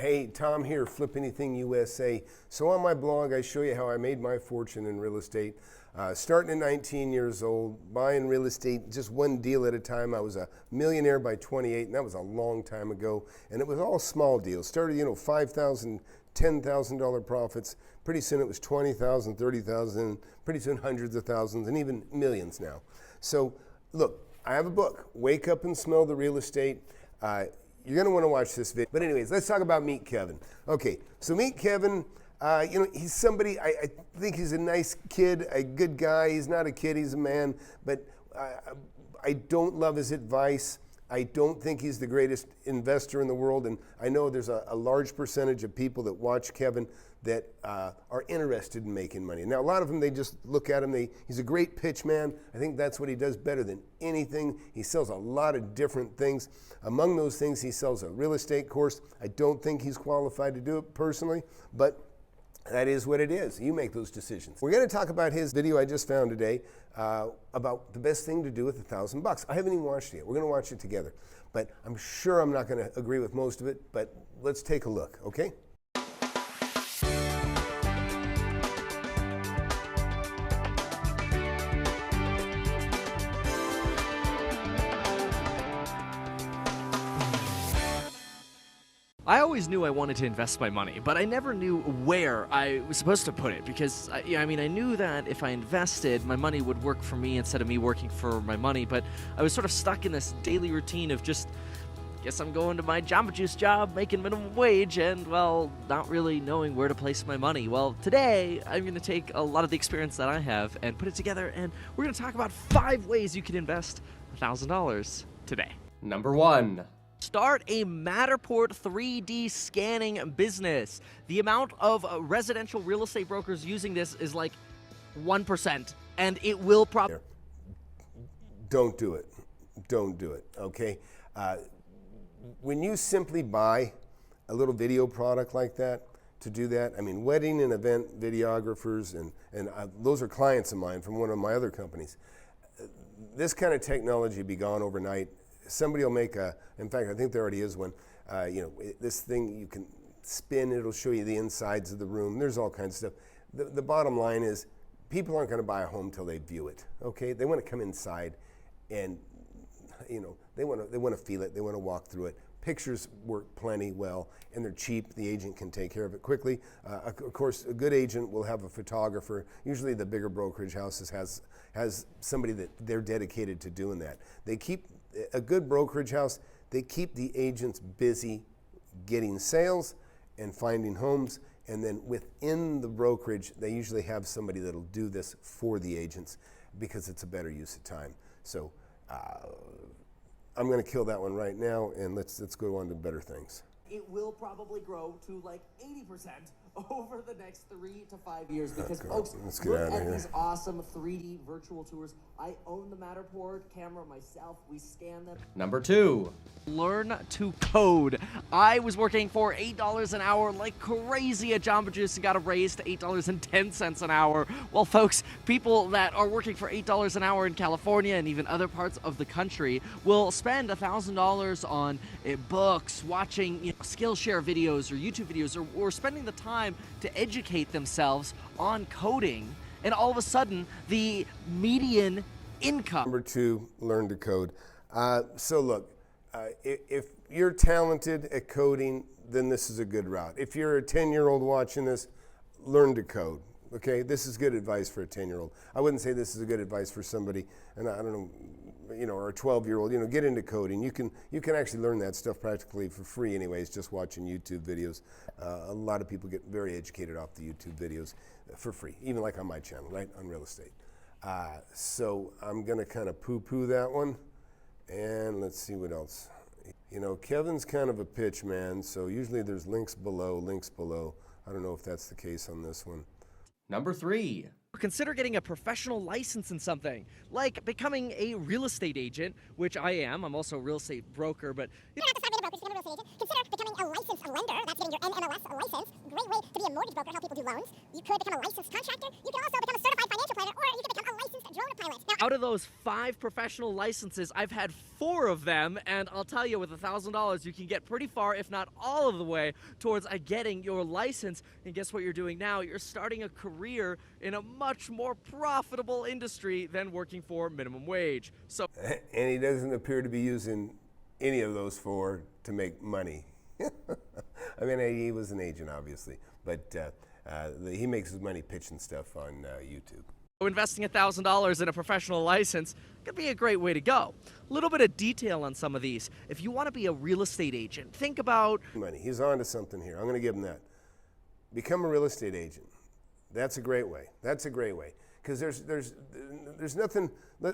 Hey, Tom here, FlipAnything USA. So on my blog, I show you how I made my fortune in real estate. Starting at 19 years old, buying real estate just one deal at a time. I was a millionaire by 28, and that was a long time ago. And it was all small deals. Started, $5,000, $10,000 profits. Pretty soon it was 20,000, 30,000, pretty soon hundreds of thousands, and even millions now. So look, I have a book, Wake Up and Smell the Real Estate. You're going to want to watch this video. But anyways, let's talk about Meet Kevin. Okay, so Meet Kevin, he's somebody, I think he's a nice kid, a good guy. He's not a kid, he's a man. But I don't love his advice. I don't think he's the greatest investor in the world. And I know there's a large percentage of people that watch Kevin that are interested in making money. Now, a lot of them, they just look at him. He's a great pitch man. I think that's what he does better than anything. He sells a lot of different things. Among those things, he sells a real estate course. I don't think he's qualified to do it personally, but that is what it is. You make those decisions. We're going to talk about his video I just found today about the best thing to do with $1,000. I haven't even watched it yet. We're going to watch it together. But I'm sure I'm not going to agree with most of it, but let's take a look, okay? I always knew I wanted to invest my money, but I never knew where I was supposed to put it because, I knew that if I invested, my money would work for me instead of me working for my money, but I was sort of stuck in this daily routine of just, guess I'm going to my Jamba Juice job, making minimum wage, and, well, not really knowing where to place my money. Well, today, I'm going to take a lot of the experience that I have and put it together, and we're going to talk about 5 ways you can invest $1,000 today. Number 1. Start a Matterport 3D scanning business. The amount of residential real estate brokers using this is like 1%, and it will probably... Don't do it. Don't do it, okay? When you simply buy a little video product like that, to do that, wedding and event videographers, and those are clients of mine from one of my other companies. This kind of technology be gone overnight. Somebody will make in fact, I think there already is one, this thing you can spin, it'll show you the insides of the room. There's all kinds of stuff. The bottom line is people aren't going to buy a home till they view it, okay? They want to come inside and, they want to feel it. They want to walk through it. Pictures work plenty well, and they're cheap. The agent can take care of it quickly. Of course, a good agent will have a photographer. Usually the bigger brokerage houses has somebody that they're dedicated to doing that. A good brokerage house, they keep the agents busy getting sales and finding homes, and then within the brokerage, they usually have somebody that'll do this for the agents because it's a better use of time. So I'm going to kill that one right now, and let's go on to better things. It will probably grow to like 80% over the next 3 to 5 years because folks, look at these awesome 3D virtual tours. I own the Matterport camera myself. We scan them. Number 2. Learn to code. I was working for $8 an hour like crazy at Jamba Juice and got a raise to $8.10 an hour. Well, folks, people that are working for $8 an hour in California and even other parts of the country will spend $1,000 on books, watching Skillshare videos or YouTube videos, or spending the time to educate themselves on coding. And all of a sudden, the median income. Number 2, learn to code. So look, if you're talented at coding, then this is a good route. If you're a 10-year-old watching this, learn to code. Okay, this is good advice for a 10-year-old. I wouldn't say this is a good advice for somebody, and I don't know, or a 12-year-old. Get into coding. You can actually learn that stuff practically for free, anyways. Just watching YouTube videos. A lot of people get very educated off the YouTube videos for free, even like on my channel, right, on real estate. So I'm gonna kind of poo-poo that one, and let's see what else. Kevin's kind of a pitch man, so usually there's links below. I don't know if that's the case on this one. Number 3. Consider getting a professional license in something, like becoming a real estate agent, which I am. I'm also a real estate broker, but... You're not deciding to be a broker, just become a real estate agent. Consider becoming a licensed lender. That's getting your NMLS license. Great way to be a mortgage broker, help people do loans. You could become a licensed contractor. You can also become a certified financial planner, or you can become a licensed drone pilot. Out of those 5 professional licenses, I've had 4 of them, and I'll tell you, with $1,000, you can get pretty far, if not all of the way, towards getting your license. And guess what you're doing now? You're starting a career in a much more profitable industry than working for minimum wage. So, And he doesn't appear to be using any of those 4 to make money. I mean, he was an agent, obviously, but he makes his money pitching stuff on YouTube. investing $1,000 in a professional license could be a great way to go. A little bit of detail on some of these. If you want to be a real estate agent, think about Money. He's on to something here. I'm going to give him that. Become a real estate agent. That's a great way. That's a great way. Because there's nothing.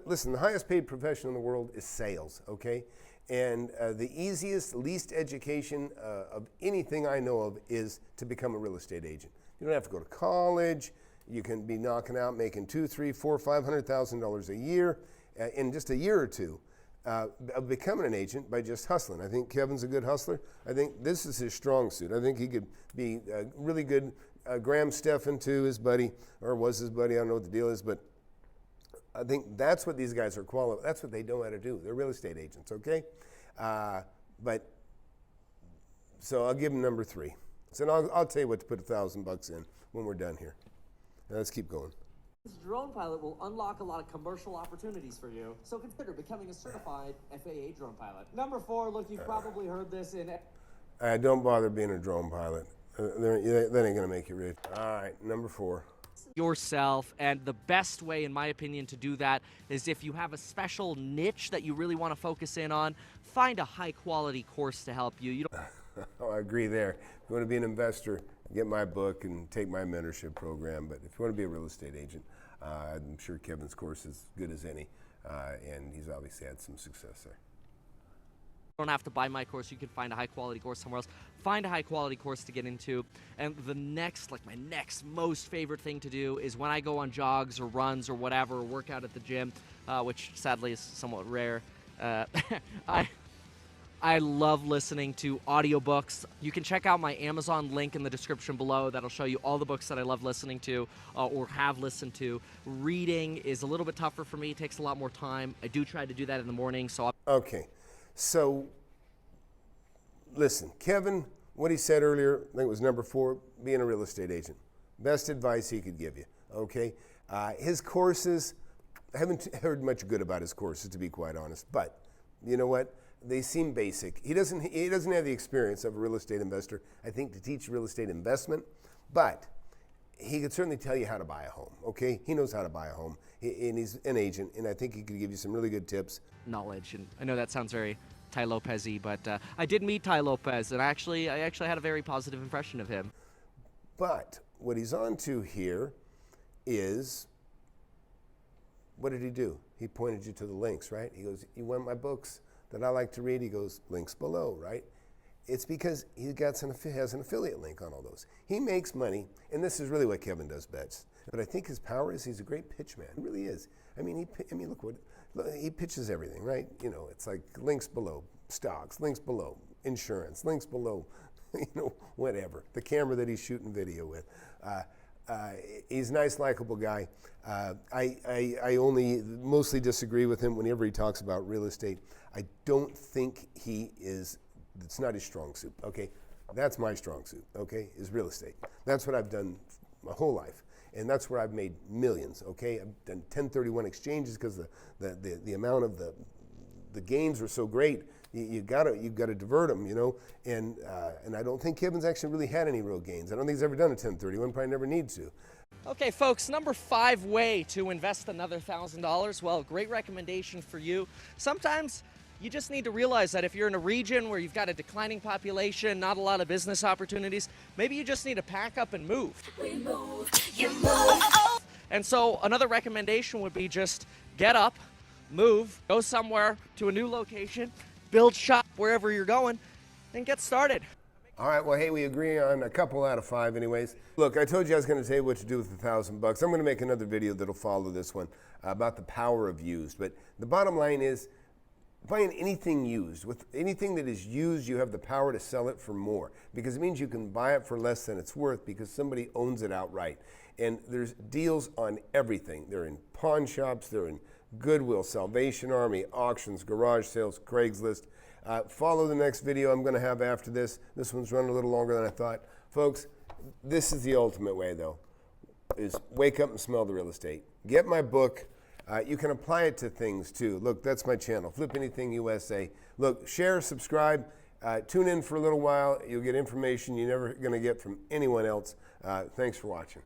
Listen, the highest paid profession in the world is sales, okay? And the easiest, least education of anything I know of is to become a real estate agent. You don't have to go to college. You can be knocking out, making $200,000, $300,000, $400,000, $500,000 a year in just a year or two of becoming an agent by just hustling. I think Kevin's a good hustler. I think this is his strong suit. I think he could be really good. Graham Stephan, too, his buddy, or was his buddy. I don't know what the deal is, but I think that's what these guys are qualified. That's what they know how to do. They're real estate agents, okay? So I'll give him number 3. So I'll tell you what to put $1,000 in when we're done here. Now let's keep going. This drone pilot will unlock a lot of commercial opportunities for you, so consider becoming a certified FAA drone pilot. Number 4, look, you've probably heard this in... Don't bother being a drone pilot. That ain't gonna make you rich. All right, number 4. yourself, and the best way, in my opinion, to do that is if you have a special niche that you really want to focus in on, find a high-quality course to help you. You don't Oh, I agree there. If you want to be an investor, get my book and take my mentorship program. But if you want to be a real estate agent, I'm sure Kevin's course is good as any, and he's obviously had some success there. don't have to buy my course. You can find a high-quality course somewhere else. Find a high-quality course to get into. And the next, my next most favorite thing to do is when I go on jogs or runs or whatever, or work out at the gym, which sadly is somewhat rare. I love listening to audiobooks. You can check out my Amazon link in the description below. That'll show you all the books that I love listening to or have listened to. Reading is a little bit tougher for me. It takes a lot more time. I do try to do that in the morning. Okay, so listen, Kevin, what he said earlier, I think it was number 4, being a real estate agent. Best advice he could give you, okay? His courses, I haven't heard much good about his courses, to be quite honest, but you know what? They seem basic. He doesn't have the experience of a real estate investor, I think, to teach real estate investment, but he could certainly tell you how to buy a home, okay? He knows how to buy a home, and he's an agent, and I think he could give you some really good tips. Knowledge, and I know that sounds very Tai Lopez-y, but I did meet Tai Lopez, and I actually had a very positive impression of him. But what he's on to here is, what did he do? He pointed you to the links, right? He goes, you want my books that I like to read? He goes, links below, right? It's because he has an affiliate link on all those. He makes money, and this is really what Kevin does best. But I think his power is he's a great pitch man. He really is. I mean, look, he pitches everything, right? You know, it's like links below, stocks, links below, insurance, links below, whatever. The camera that he's shooting video with. He's a nice, likable guy. I only mostly disagree with him whenever he talks about real estate. I don't think it's not his strong suit, okay? That's my strong suit, okay, is real estate. That's what I've done my whole life. And that's where I've made millions, okay? I've done 1031 exchanges because the amount of the gains were so great. You gotta divert them, And I don't think Kevin's actually really had any real gains. I don't think he's ever done a 1031. Probably never needs to. Okay, folks, number 5 way to invest another $1,000. Well, great recommendation for you. Sometimes you just need to realize that if you're in a region where you've got a declining population, not a lot of business opportunities, maybe you just need to pack up and move. We move, you move. And so another recommendation would be just get up, move, go somewhere to a new location, build shop wherever you're going, and get started. All right, well, hey, we agree on a couple out of 5 anyways. Look, I told you I was going to tell you what to do with $1,000. I'm going to make another video that'll follow this one about the power of used. But the bottom line is, buying anything used, with anything that is used, you have the power to sell it for more, because it means you can buy it for less than it's worth because somebody owns it outright. And there's deals on everything. They're in pawn shops, they're in Goodwill, Salvation Army, auctions, garage sales, Craigslist. Follow the next video I'm going to have after this. This one's running a little longer than I thought. Folks, this is the ultimate way, though, is wake up and smell the real estate. Get my book. You can apply it to things, too. Look, that's my channel, FlipAnything USA. Look, share, subscribe. Tune in for a little while. You'll get information you're never going to get from anyone else. Thanks for watching.